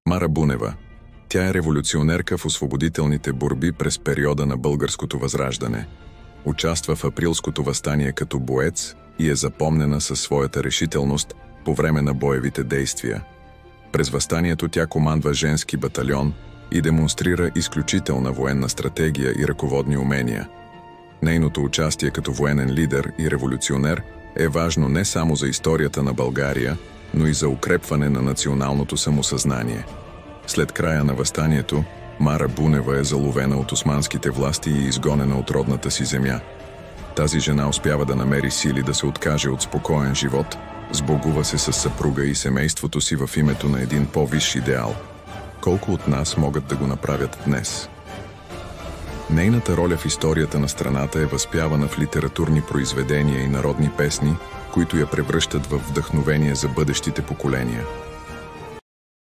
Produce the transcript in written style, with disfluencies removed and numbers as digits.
Мара Бунева. Тя е революционерка в освободителните борби през периода на българското възраждане. Участва в априлското въстание като боец и е запомнена със своята решителност по време на боевите действия. През въстанието тя командва женски батальон и демонстрира изключителна военна стратегия и ръководни умения. Нейното участие като военен лидер и революционер е важно не само за историята на България, но и за укрепване на националното самосъзнание. След края на въстанието, Мара Бунева е заловена от османските власти и изгонена от родната си земя. Тази жена успява да намери сили да се откаже от спокоен живот, сбогува се с съпруга и семейството си в името на един по-висш идеал. Колко от нас могат да го направят днес? Нейната роля в историята на страната е възпявана в литературни произведения и народни песни, които я превръщат в вдъхновение за бъдещите поколения.